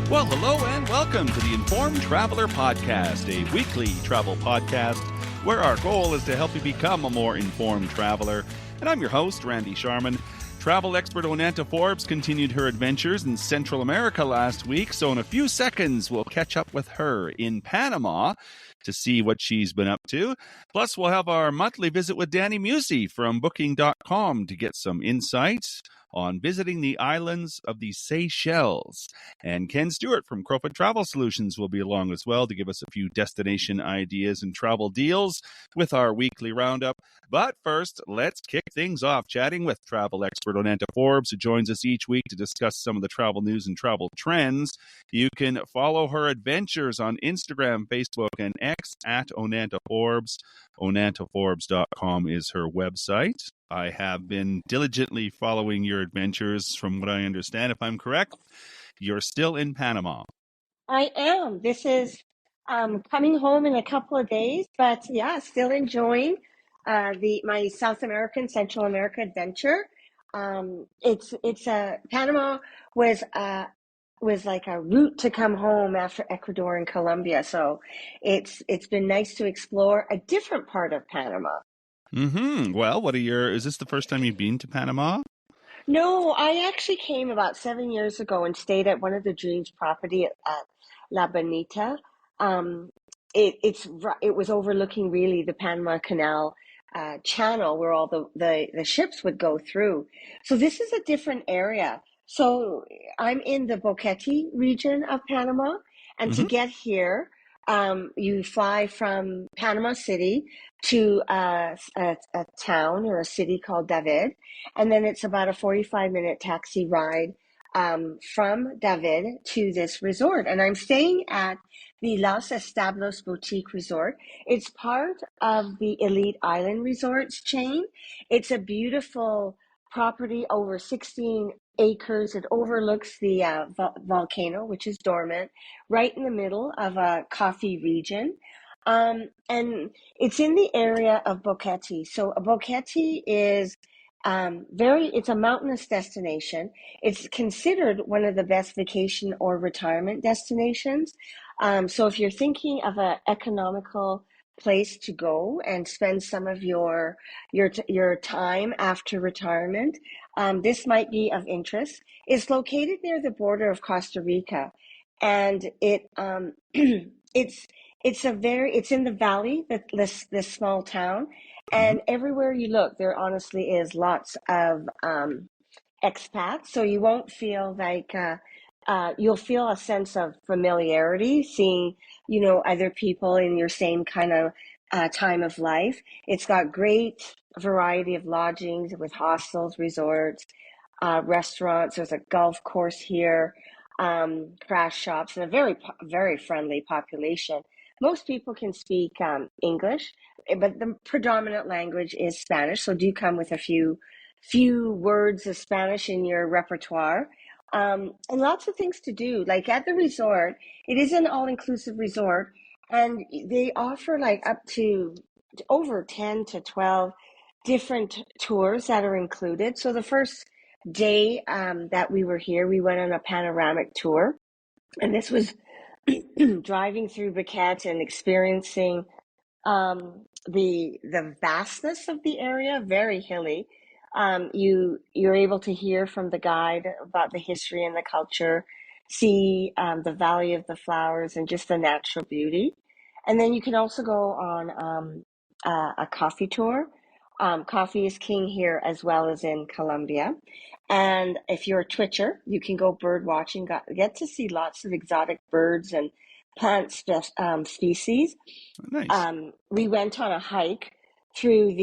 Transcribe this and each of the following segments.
Well, hello and welcome to the Informed Traveler Podcast, a weekly travel podcast where our goal is to help you become a more informed traveler. And I'm your host, Randy Sharman. Travel expert Onanta Forbes continued her adventures in Central America last week, so in a few seconds we'll catch up with her in Panama to see what she's been up to. Plus, we'll have our monthly visit with Dani Musse from Booking.com to get some insights on visiting the islands of the Seychelles. And Ken Stewart from Crowfoot Travel Solutions will be along as well to give us a few destination ideas and travel deals with our weekly roundup. But first, let's kick things off chatting with travel expert Onanta Forbes, who joins us each week to discuss some of the travel news and travel trends. You can follow her adventures on Instagram, Facebook, and X at Onanta Forbes. OnantaForbes.com is her website. I have been diligently following your adventures from what I understand. If I'm correct, you're still in Panama. I am. This is coming home in a couple of days, but yeah, still enjoying my South American, Central America adventure. Panama was like a route to come home after Ecuador and Colombia, so it's been nice to explore a different part of Panama. Well, is this the first time you've been to Panama? No, I actually came about 7 years ago and stayed at one of the Dreams property at La Bonita. Um, it was overlooking really the Panama Canal channel where all the ships would go through. So this is a different area. So I'm in the Boquete region of Panama, and to get here, you fly from Panama City to a town or a city called David, and then it's about a 45-minute taxi ride from David to this resort. And I'm staying at the Los Establos Boutique Resort. It's part of the Elite Island Resorts chain. It's a beautiful property, over 16 acres. It overlooks the volcano, which is dormant, right in the middle of a coffee region. And it's in the area of Boquete. So Boquete is it's a mountainous destination. It's considered one of the best vacation or retirement destinations. So if you're thinking of an economical place to go and spend some of your time after retirement, this might be of interest. It's located near the border of Costa Rica, and it's in the valley, this small town, and everywhere you look, there honestly is lots of expats. So you won't feel like you'll feel a sense of familiarity seeing, other people in your same kind of time of life. It's got great variety of lodgings with hostels, resorts, restaurants. There's a golf course here, craft shops, and a very, very friendly population. Most people can speak English, but the predominant language is Spanish. So do come with a few words of Spanish in your repertoire. And lots of things to do. Like at the resort, it is an all-inclusive resort, and they offer like up to over 10 to 12 different tours that are included. So the first day that we were here, we went on a panoramic tour, and this was driving through Boquete and experiencing the vastness of the area, very hilly. You're able to hear from the guide about the history and the culture, see the Valley of the Flowers and just the natural beauty. And then you can also go on a coffee tour. Coffee is king here as well as in Colombia. And if you're a twitcher, you can go bird watching, get to see lots of exotic birds and plant species. Nice. We went on a hike through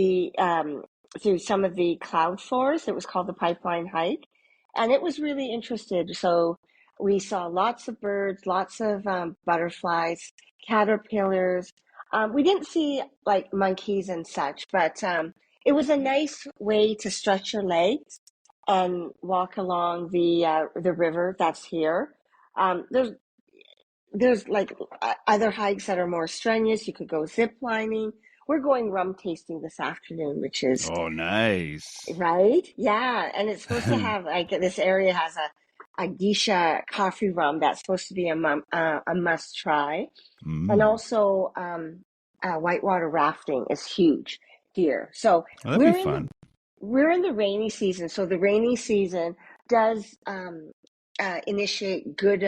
through some of the cloud forest. It was called the Pipeline Hike, and it was really interesting. So we saw lots of birds, lots of butterflies, caterpillars. We didn't see like monkeys and such, but it was a nice way to stretch your legs and walk along the river that's here. There's like other hikes that are more strenuous. You could go zip lining. We're going rum tasting this afternoon, which is Oh, nice. right. Yeah, and it's supposed to have like this area has a geisha coffee rum that's supposed to be a must try. And Mm. also, whitewater rafting is huge here. So Well, that'd be we're in the fun. we're in the rainy season. So the rainy season does initiate good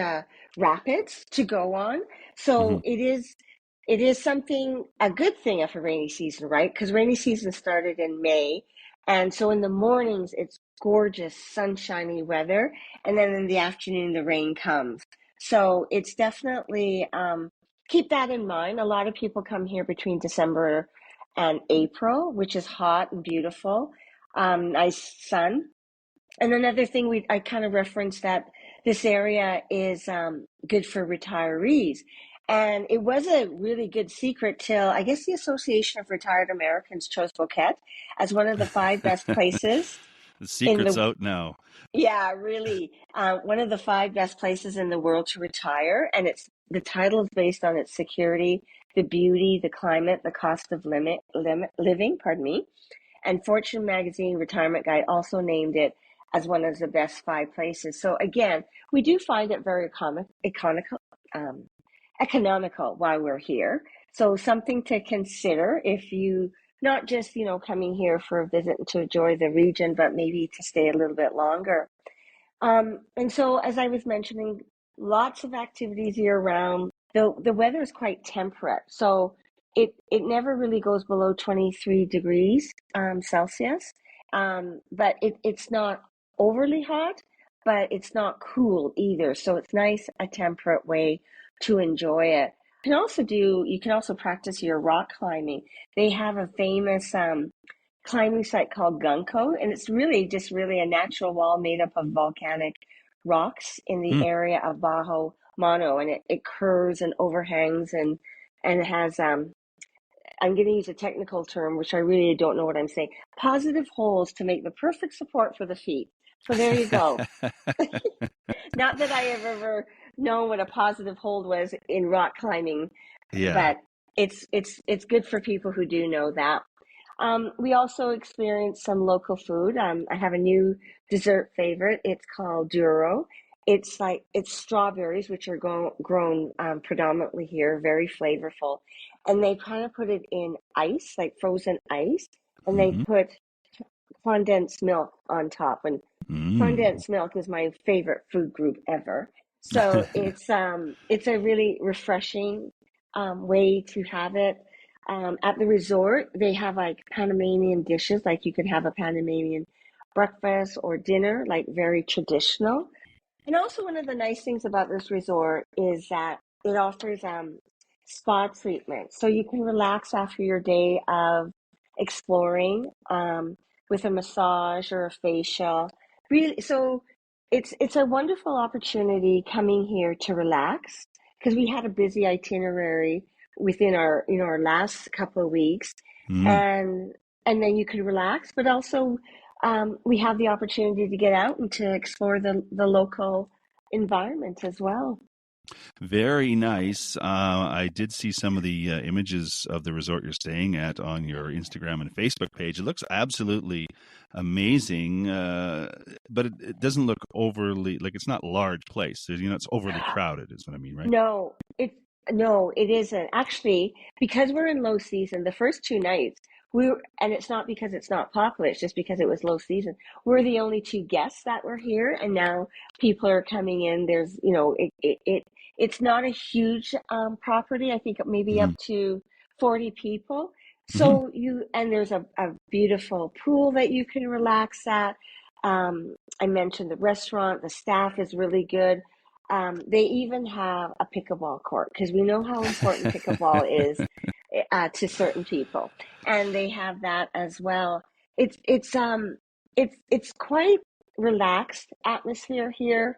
rapids to go on. Hmm. So it is something a good thing of a rainy season, right? Because rainy season started in May, and so in the mornings it's gorgeous, sunshiny weather, and then in the afternoon the rain comes. So it's definitely keep that in mind. A lot of people come here between December and April, which is hot and beautiful, nice sun. And another thing I kind of referenced that this area is good for retirees. And it was a really good secret till I guess the Association of Retired Americans chose Phuket as one of the five best places The in secret's the, out now. yeah, really, one of the five best places in the world to retire. And the title is based on its security, the beauty, the climate, the cost of living, pardon me. And Fortune Magazine Retirement Guide also named it as one of the best five places. So again, we do find it very um, economical while we're here. So something to consider if you not just coming here for a visit and to enjoy the region, but maybe to stay a little bit longer. And so, as I was mentioning, lots of activities year round. The weather is quite temperate, so it never really goes below 23 degrees Celsius. But it's not overly hot, but it's not cool either. So it's nice, a temperate way to enjoy it. You can also practice your rock climbing. They have a famous climbing site called Gunko, and it's really a natural wall made up of volcanic rocks in the Hmm. area of Bajo Mono, and it curves and overhangs and it has I'm going to use a technical term, which I really don't know what I'm saying. Positive holes to make the perfect support for the feet. So there you go. Not that I have ever known what a positive hold was in rock climbing, Yeah. but it's good for people who do know that. We also experience some local food. I have a new dessert favorite. It's called Duro. It's strawberries, which are grown predominantly here, very flavorful. And they kind of put it in ice, like frozen ice, and they Hmm. put condensed milk on top. And Mm. condensed milk is my favorite food group ever. So it's a really refreshing way to have it. At the resort, they have like Panamanian dishes, like you can have a Panamanian breakfast or dinner, like very traditional. And also, one of the nice things about this resort is that it offers spa treatment. So you can relax after your day of exploring with a massage or a facial. Really, so it's a wonderful opportunity coming here to relax because we had a busy itinerary within our last couple of weeks, Mm. and and then you could relax, but also we have the opportunity to get out and to explore the local environment as well. Very nice. I did see some of the images of the resort you're staying at on your Instagram and Facebook page. It looks absolutely amazing, but it doesn't look overly like it's not a large place. It's overly crowded, is what I mean, right? No, it isn't. Actually, because we're in low season, the first two nights and it's not because it's not popular, it's just because it was low season. We're the only two guests that were here, and now people are coming in. There's, it's not a huge property. I think maybe Hmm. up to 40 people. Hmm. And there's a beautiful pool that you can relax at. I mentioned the restaurant, the staff is really good. They even have a pickleball court because we know how important pickleball is to certain people, and they have that as well. It's it's um it's quite relaxed atmosphere here.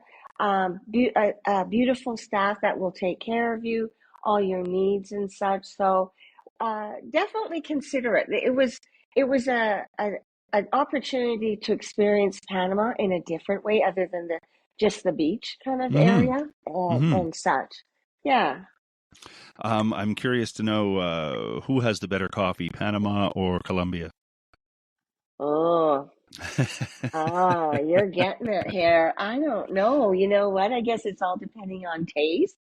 Beautiful staff that will take care of you, all your needs and such. So definitely consider it. It was an opportunity to experience Panama in a different way, other than just the beach kind of Hmm. area Hmm. and such. Yeah. I'm curious to know who has the better coffee, Panama or Colombia? Oh. Oh, you're getting it here. I don't know. You know what? I guess it's all depending on taste,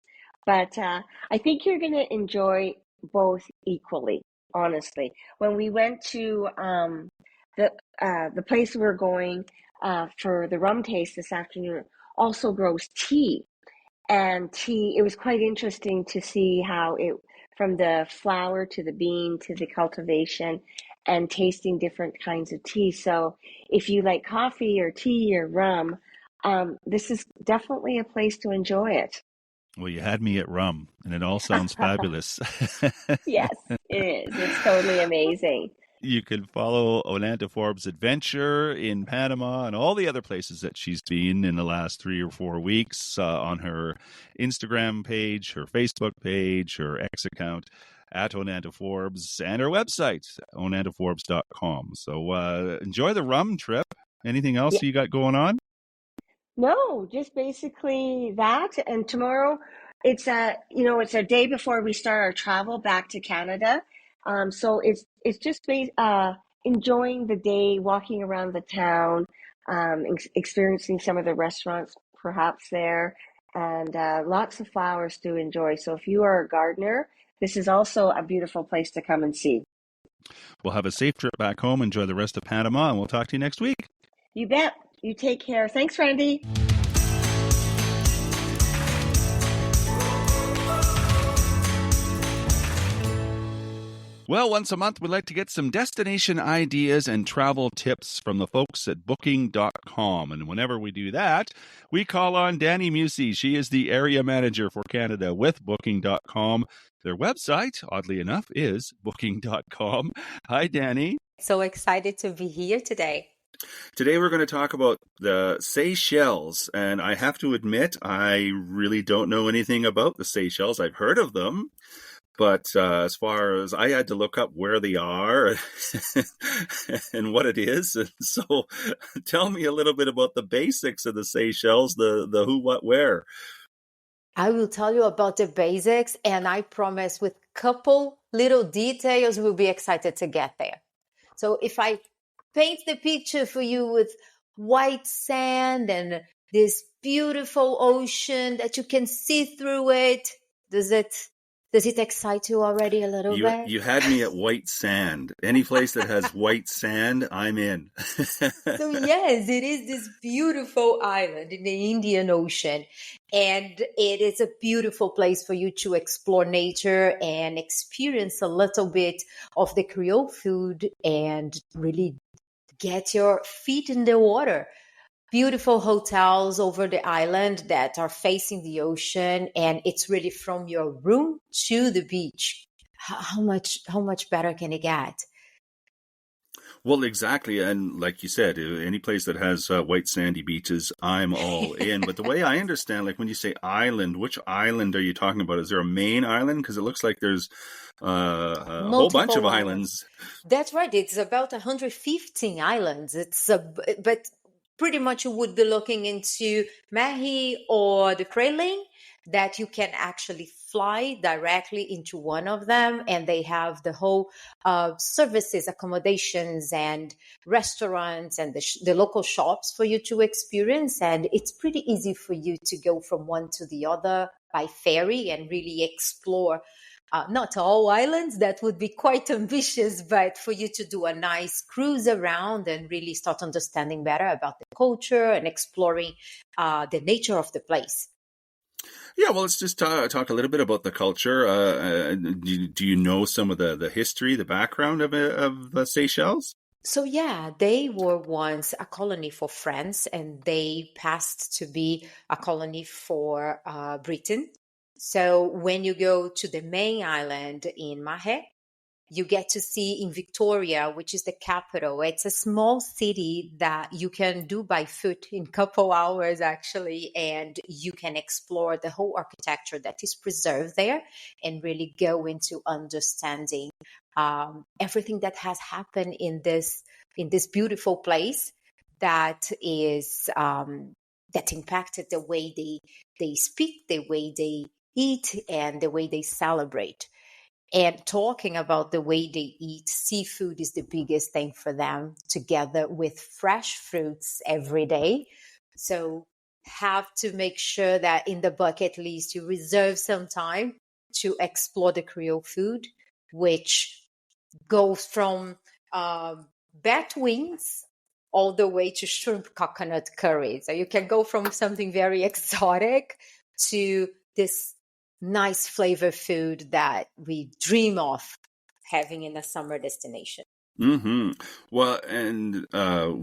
but I think you're going to enjoy both equally, honestly. When we went to the the place we're going for the rum taste this afternoon also grows tea. And tea, it was quite interesting to see how it, from the flower to the bean to the cultivation and tasting different kinds of tea. So if you like coffee or tea or rum, this is definitely a place to enjoy it. Well, you had me at rum, and it all sounds fabulous. Yes, it is. It's totally amazing. You can follow Onanta Forbes' adventure in Panama and all the other places that she's been in the last 3 or 4 weeks on her Instagram page, her Facebook page, her X account at Onanta Forbes, and her website, onantaforbes.com. So enjoy the rum trip. Anything else Yeah. you got going on? No, just basically that. And tomorrow, it's it's a day before we start our travel back to Canada. So it's just enjoying the day, walking around the town, experiencing some of the restaurants perhaps there, and lots of flowers to enjoy. So if you are a gardener, this is also a beautiful place to come and see. We'll have a safe trip back home. Enjoy the rest of Panama, and we'll talk to you next week. You bet. You take care. Thanks, Randy. Well, once a month, we like to get some destination ideas and travel tips from the folks at Booking.com. And whenever we do that, we call on Dani Musse. She is the area manager for Canada with Booking.com. Their website, oddly enough, is Booking.com. Hi, Dani. So excited to be here today. Today we're going to talk about the Seychelles, and I have to admit I really don't know anything about the Seychelles. I've heard of them, but as far as I had to look up where they are and what it is, and so tell me a little bit about the basics of the Seychelles, the who, what, where. I will tell you about the basics, and I promise with couple little details, we'll be excited to get there. So if I paint the picture for you with white sand and this beautiful ocean that you can see through it, does it excite you already a little bit? You had me at white sand. Any place that has white sand, I'm in. So yes, it is this beautiful island in the Indian Ocean. And it is a beautiful place for you to explore nature and experience a little bit of the Creole food and really get your feet in the water. Beautiful hotels over the island that are facing the ocean, and it's really from your room to the beach. How much better can it get? Well, exactly. And like you said, any place that has white sandy beaches, I'm all in. But the way I understand, like when you say island, which island are you talking about? Is there a main island? Because it looks like there's a whole bunch of islands. That's right. It's about 115 islands. But pretty much you would be looking into Mahi or the Praline that you can actually fly directly into one of them, and they have the whole services, accommodations, and restaurants, and the local shops for you to experience. And it's pretty easy for you to go from one to the other by ferry and really explore. Not all islands, that would be quite ambitious, but for you to do a nice cruise around and really start understanding better about the culture and exploring the nature of the place. Yeah, well, let's just talk a little bit about the culture. Do you know some of the history, the background of Seychelles? So yeah, they were once a colony for France, and they passed to be a colony for Britain. So when you go to the main island in Mahe, you get to see in Victoria, which is the capital. It's a small city that you can do by foot in a couple hours, actually, and you can explore the whole architecture that is preserved there and really go into understanding everything that has happened in this beautiful place that is that impacted the way they speak, the way they eat, and the way they celebrate. And talking about the way they eat, seafood is the biggest thing for them, together with fresh fruits every day. So have to make sure that in the bucket list you reserve some time to explore the Creole food, which goes from bat wings all the way to shrimp coconut curry. So you can go from something very exotic to this nice flavor food that we dream of having in a summer destination. Mm-hmm. Well, and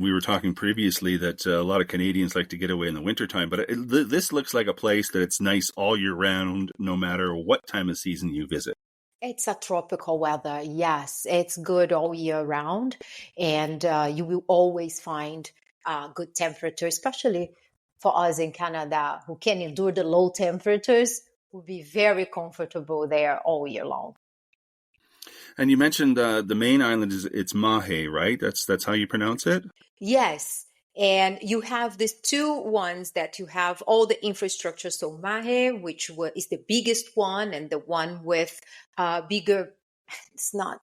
we were talking previously that a lot of Canadians like to get away in the wintertime, but this looks like a place that it's nice all year round, no matter what time of season you visit. It's a tropical weather. Yes, it's good all year round, and you will always find good temperature, especially for us in Canada who can endure the low temperatures. Will be very comfortable there all year long. And you mentioned the main island it's Mahe, right? That's how you pronounce it? Yes. And you have these two ones that you have all the infrastructure. So Mahe, which is the biggest one, and the one with bigger, it's not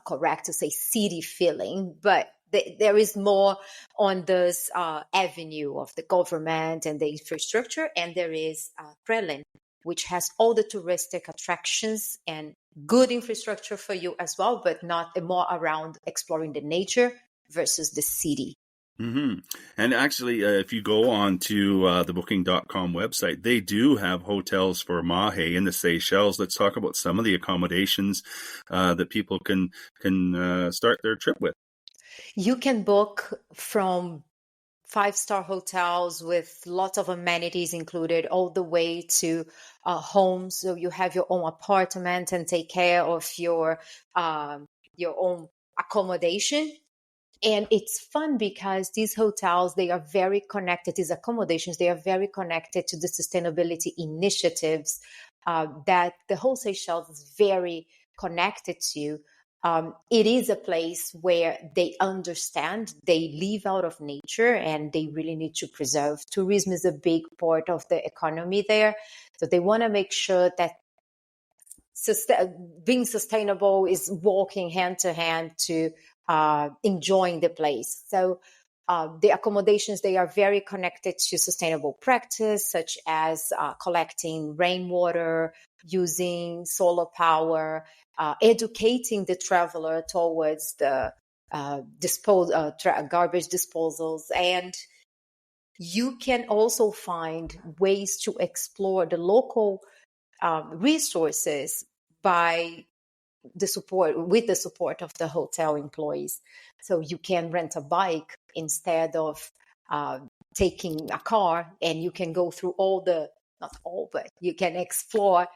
correct to say city feeling, but there is more on this avenue of the government and the infrastructure. And there is Prelin, which has all the touristic attractions and good infrastructure for you as well, but not more around exploring the nature versus the city. Mm-hmm. And actually, if you go on to the booking.com website, they do have hotels for Mahe in the Seychelles. Let's talk about some of the accommodations that people can start their trip with. You can book from 5-star hotels with lots of amenities included, all the way to homes. So you have your own apartment and take care of your own accommodation. And it's fun because these hotels, they are very connected, these accommodations, they are very connected to the sustainability initiatives that the whole Seychelles is very connected to. It is a place where they understand they live out of nature and they really need to preserve. Tourism is a big part of the economy there. So they want to make sure that being sustainable is walking hand to hand to enjoying the place. So the accommodations, they are very connected to sustainable practice, such as collecting rainwater, using solar power, educating the traveler towards the garbage disposals. And you can also find ways to explore the local resources with the support of the hotel employees. So you can rent a bike instead of taking a car, and you can go through not all, but you can explore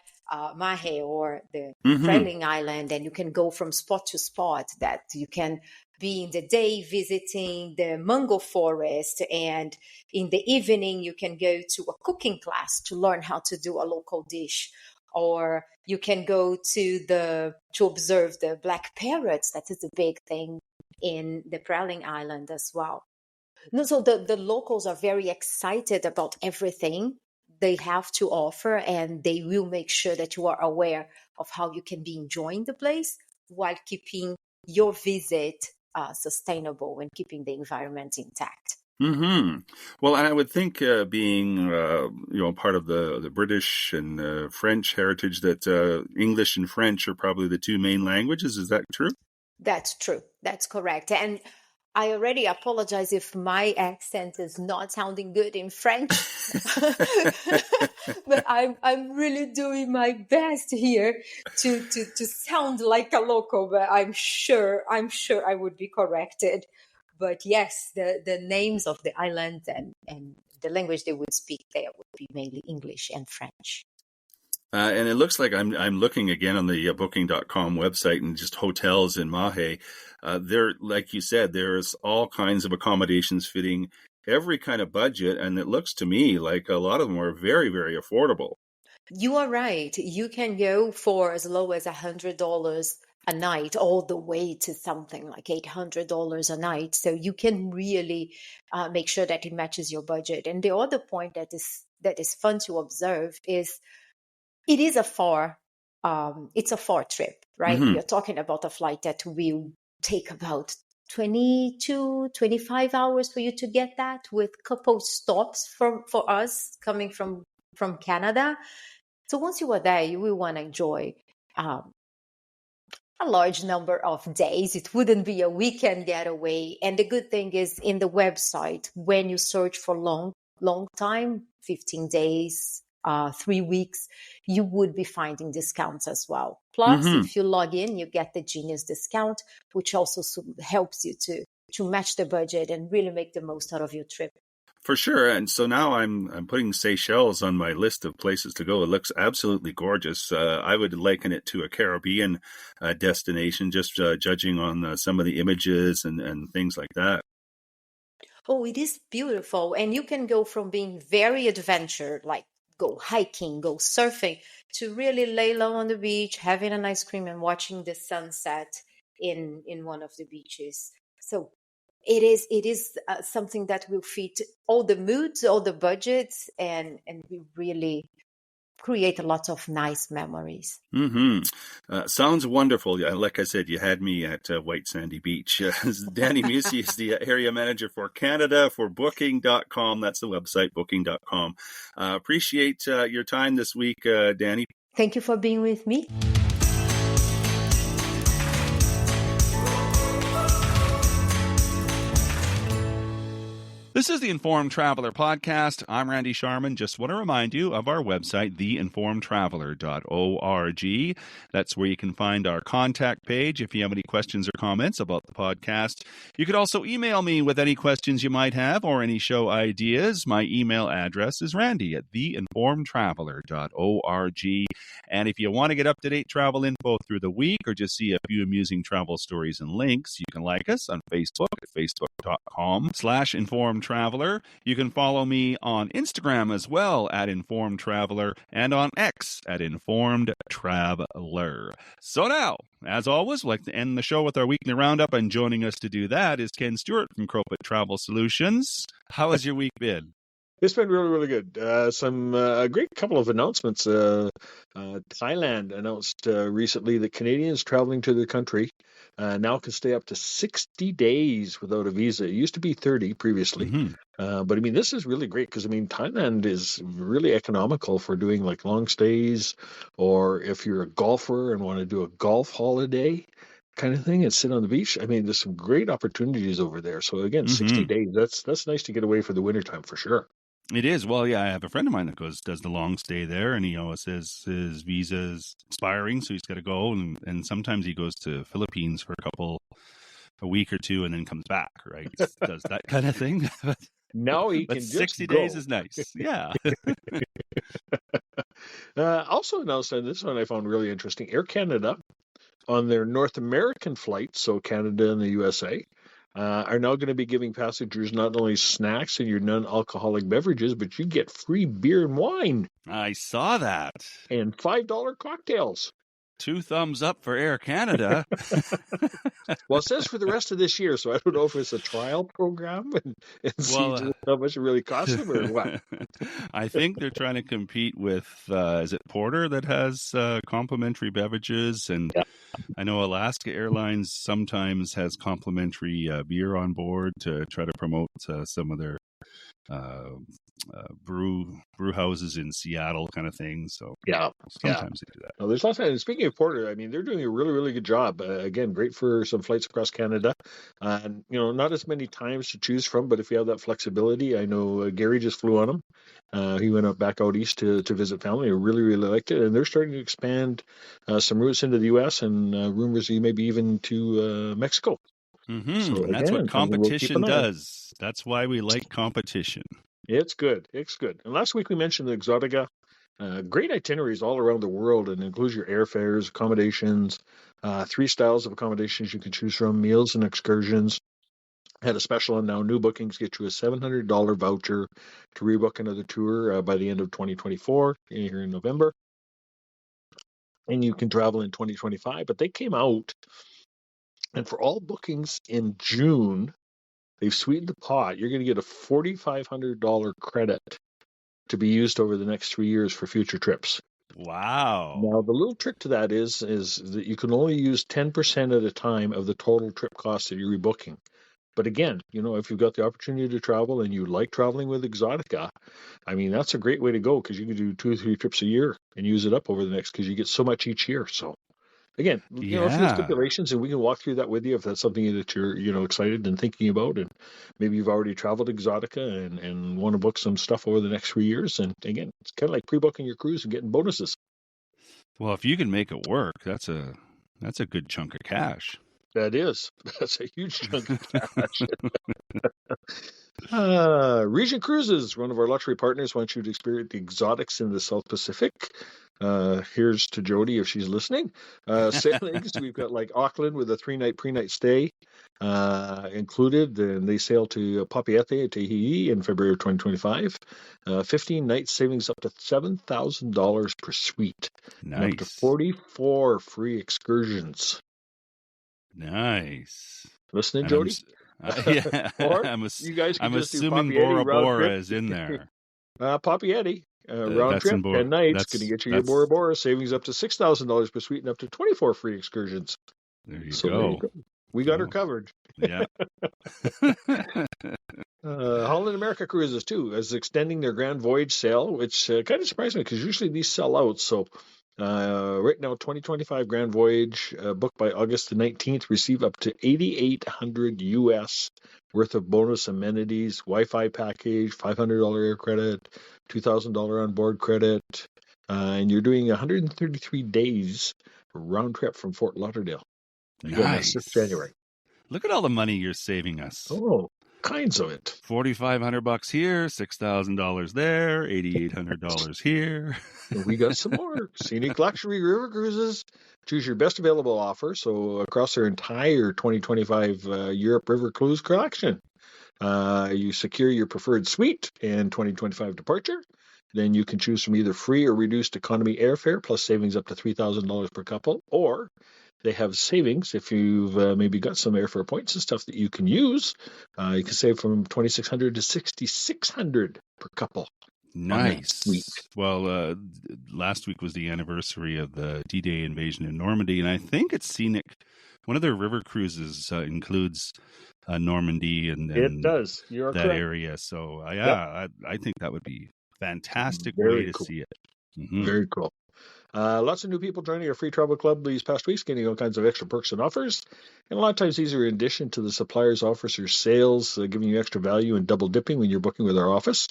Mahe or the Freling Island, and you can go from spot to spot. That you can be in the day visiting the mango forest, and in the evening you can go to a cooking class to learn how to do a local dish. Or you can go to observe the black parrots. That is a big thing in the Prowling Island as well. No, so the locals are very excited about everything they have to offer, and they will make sure that you are aware of how you can be enjoying the place while keeping your visit sustainable and keeping the environment intact. Mm-hmm. Well, I would think being part of the British and French heritage, that English and French are probably the two main languages. Is that true? That's true. That's correct. And I already apologize if my accent is not sounding good in French, but I'm really doing my best here to sound like a local. But I'm sure I would be corrected. But yes, the names of the islands and the language they would speak there would be mainly English and French. And it looks like I'm looking again on the booking.com website, and just hotels in Mahe. There, like you said, there's all kinds of accommodations fitting every kind of budget. And it looks to me like a lot of them are very, very affordable. You are right. You can go for as low as $100 a night, all the way to something like $800 a night. So you can really make sure that it matches your budget. And the other point that is fun to observe is it is a far it's a far trip, right? Mm-hmm. We are talking about a flight that will take about 22, 25 hours for you to get that, with couple stops for us coming from Canada. So once you are there, you will want to enjoy um, a large number of days. It wouldn't be a weekend getaway. And the good thing is, in the website, when you search for long time, 15 days, 3 weeks, you would be finding discounts as well. Plus, Mm-hmm. if you log in, you get the Genius discount, which also helps you to match the budget and really make the most out of your trip. For sure. And so now I'm putting Seychelles on my list of places to go. It looks absolutely gorgeous. I would liken it to a Caribbean destination, just judging on some of the images and things like that. Oh, it is beautiful. And you can go from being very adventure, like go hiking, go surfing, to really lay low on the beach, having an ice cream and watching the sunset in one of the beaches. So it is something that will fit all the moods, all the budgets, and we really create a lot of nice memories. Mm-hmm. Sounds wonderful. Yeah, like I said, you had me at White Sandy Beach. Dani Musse is the area manager for Canada for Booking.com. That's the website, Booking.com. Appreciate your time this week, Dani. Thank you for being with me. This is the Informed Traveler Podcast. I'm Randy Sharman. Just want to remind you of our website, theinformedtraveler.org. That's where you can find our contact page if you have any questions or comments about the podcast. You could also email me with any questions you might have or any show ideas. My email address is randy at theinformedtraveler.org. And if you want to get up-to-date travel info through the week or just see a few amusing travel stories and links, you can like us on Facebook at facebook.com/informed Traveler. You can follow me on Instagram as well at Informed Traveler and on X at Informed Traveler. So now, as always, we'd like to end the show with our weekly roundup, and joining us to do that is Ken Stewart from Crowfoot Travel Solutions. How has your week been? It's been really, really good. Some great couple of announcements. Thailand announced recently that Canadians traveling to the country now can stay up to 60 days without a visa. It used to be 30 previously. Mm-hmm. But I mean, this is really great because I mean, Thailand is really economical for doing like long stays, or if you're a golfer and want to do a golf holiday kind of thing and sit on the beach. I mean, there's some great opportunities over there. So again, 60 days, that's nice to get away for the wintertime for sure. It is. Well, yeah, I have a friend of mine that does the long stay there, and he always says his visa is expiring, so he's got to go. And sometimes he goes to Philippines for a week or two, and then comes back, right? He does that kind of thing. Now he but can 60 just go. days is nice. Yeah. Also announced, and this one I found really interesting, Air Canada on their North American flights, so Canada and the USA, are now going to be giving passengers not only snacks and your non-alcoholic beverages, but you get free beer and wine. I saw that. And $5 cocktails. 2 thumbs up for Air Canada. Well, it says for the rest of this year, so I don't know if it's a trial program and see how much it really costs them or what. I think they're trying to compete with, is it Porter that has complimentary beverages? And yeah. I know Alaska Airlines sometimes has complimentary beer on board to try to promote some of their brew houses in Seattle kind of thing. So sometimes they do that. Well, there's lots of, speaking of Porter, I mean, they're doing a really, really good job. Again, great for some flights across Canada. And, not as many times to choose from, but if you have that flexibility, I know Gary just flew on them. He went back out east to visit family. I really, really liked it. And they're starting to expand some routes into the U.S. and rumors maybe even to Mexico. Mm-hmm. So and that's what competition does. That's why we like competition. It's good. It's good. And last week we mentioned the Exotica. Great itineraries all around the world, and includes your airfares, accommodations, 3 styles of accommodations you can choose from, meals and excursions. Had a special, and now new bookings get you a $700 voucher to rebook another tour by the end of 2024 here in November. And you can travel in 2025. But they came out, and for all bookings in June, they've sweetened the pot. You're going to get a $4,500 credit to be used over the next 3 years for future trips. Wow. Now, the little trick to that is that you can only use 10% at a time of the total trip cost that you're rebooking. But again, if you've got the opportunity to travel and you like traveling with Exotica, I mean, that's a great way to go because you can do 2 or 3 trips a year and use it up over the next because you get so much each year. So again, a few Yeah. stipulations, and we can walk through that with you if that's something that you're, excited and thinking about, and maybe you've already traveled Exotica and want to book some stuff over the next 3 years. And again, it's kind of like pre-booking your cruise and getting bonuses. Well, if you can make it work, that's a good chunk of cash. That is. That's a huge chunk of cash. Regent Cruises, one of our luxury partners, wants you to experience the exotics in the South Pacific. Here's to Jody if she's listening. Sailings, we've got like Auckland with a 3-night pre-night stay included, and they sail to Papeete at Tahiti in February of 2025. 15 nights, savings up to $7,000 per suite, and up to Nice. 44 free excursions. Nice. Listening, And Jody? yeah. Or you guys can I'm just do assuming Papeete Bora round Bora trip. is in there. Papeete, round That's trip, in Bora. 10 nights, going to get you your Bora Bora, savings up to $6,000 per suite and up to 24 free excursions. There you So go. there you go. We got her covered. Yeah. Holland America Cruises, too, is extending their Grand Voyage sale, which kind of surprised me because usually these sell out. So right now, 2025 Grand Voyage booked by August the 19th, receive up to $8,800 US worth of bonus amenities, Wi-Fi package, $500 air credit, $2,000 on board credit, and you're doing 133 days round trip from Fort Lauderdale. Again, that's this January. Look at all the money you're saving us. Oh, kinds of it. $4,500 here, $6,000 there, $8,800 here. We got some more. Scenic Luxury River Cruises. Choose your best available offer. So across their entire 2025 Europe River Cruise collection, you secure your preferred suite and 2025 departure. Then you can choose from either free or reduced economy airfare plus savings up to $3,000 per couple, or they have savings if you've maybe got some airfare points and stuff that you can use. You can save from $2,600 to $6,600 per couple. Nice. Well, last week was the anniversary of the D-Day invasion in Normandy, and I think it's scenic. One of their river cruises includes Normandy and it does. You're that correct. Area. So I think that would be a fantastic Very way to cool. see it. Mm-hmm. Very cool. Lots of new people joining our free travel club these past weeks, getting all kinds of extra perks and offers. And a lot of times these are in addition to the suppliers' offers or sales, giving you extra value and double dipping when you're booking with our office.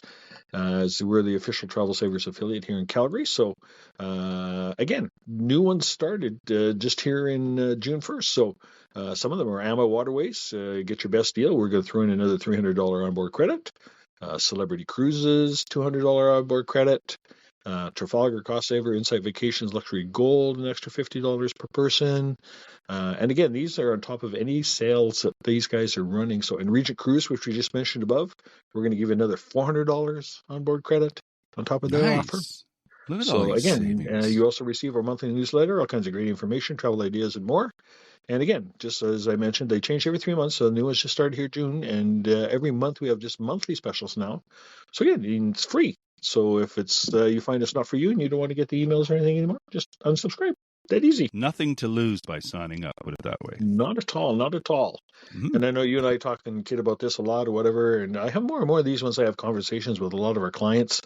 As we're the official Travel Savers affiliate here in Calgary. So again, new ones started just here in June 1st. So some of them are AMA Waterways. Get your best deal. We're going to throw in another $300 onboard credit. Celebrity Cruises, $200 onboard credit. Trafalgar Cost Saver, Insight Vacations, Luxury Gold, an extra $50 per person. And again, these are on top of any sales that these guys are running. So in Regent Cruise, which we just mentioned above, we're going to give you another $400 on board credit on top of their offer. Look at all these savings. You also receive our monthly newsletter, all kinds of great information, travel ideas, and more. And again, just as I mentioned, they change every 3 months. So the new ones just started here June, and every month we have just monthly specials now. So again, it's free. So if it's you find it's not for you and you don't want to get the emails or anything anymore, just unsubscribe. That easy. Nothing to lose by signing up, put it that way. Not at all, not at all. Mm-hmm. And I know you and I talking, Kid, about this a lot or whatever, and I have more and more of these once I have conversations with a lot of our clients.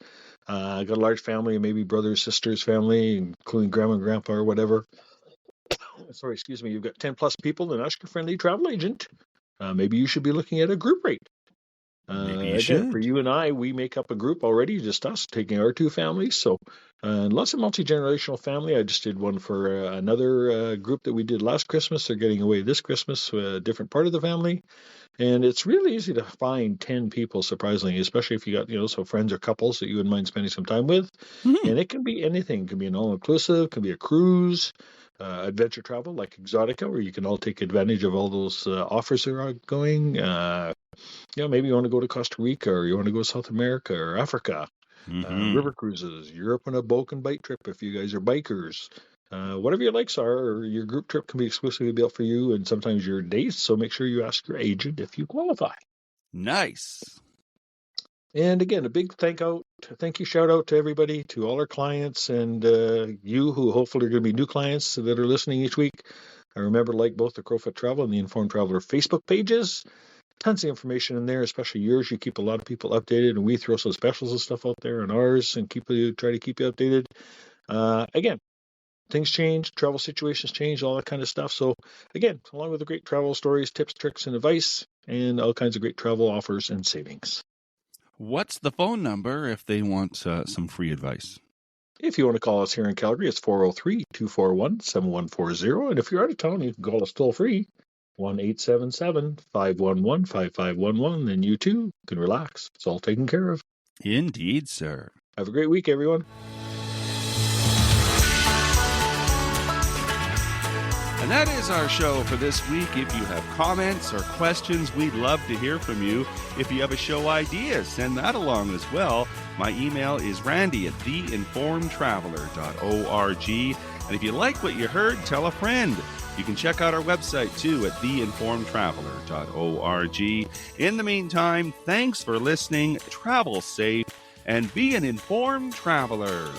I got a large family, maybe brothers, sisters, family, including grandma and grandpa or whatever. Sorry, excuse me. You've got 10 plus people and ask your friendly travel agent. Maybe you should be looking at a group rate. Maybe you again, should. For you and I, we make up a group already, just us, taking our 2 families. So lots of multi-generational family. I just did one for another group that we did last Christmas. They're getting away this Christmas, a different part of the family. And it's really easy to find 10 people, surprisingly, especially if you got, so friends or couples that you wouldn't mind spending some time with. Mm-hmm. And it can be anything. It can be an all-inclusive, it can be a cruise, adventure travel like Exotica, where you can all take advantage of all those offers that are going. Maybe you want to go to Costa Rica, or you want to go to South America or Africa. Mm-hmm. River cruises, Europe on a boat and bike trip if you guys are bikers. Whatever your likes are, or your group trip can be exclusively built for you and sometimes your dates. So make sure you ask your agent if you qualify. Nice. And again, a big thank you, shout out to everybody, to all our clients, and you who hopefully are going to be new clients that are listening each week. I remember like both the Crowfoot Travel and the Informed Traveler Facebook pages. Tons of information in there, especially yours. You keep a lot of people updated, and we throw some specials and stuff out there on ours and try to keep you updated. Again, things change, travel situations change, all that kind of stuff. So again, along with the great travel stories, tips, tricks, and advice, and all kinds of great travel offers and savings. What's the phone number if they want some free advice? If you want to call us here in Calgary, it's 403-241-7140. And if you're out of town, you can call us toll free, 1-877-511-5511. Then you too can relax. It's all taken care of. Indeed, sir. Have a great week, everyone. And that is our show for this week. If you have comments or questions, we'd love to hear from you. If you have a show idea, send that along as well. My email is randy@theinformedtraveler.org. And if you like what you heard, tell a friend. You can check out our website too at theinformedtraveler.org. In the meantime, thanks for listening, travel safe, and be an informed traveler.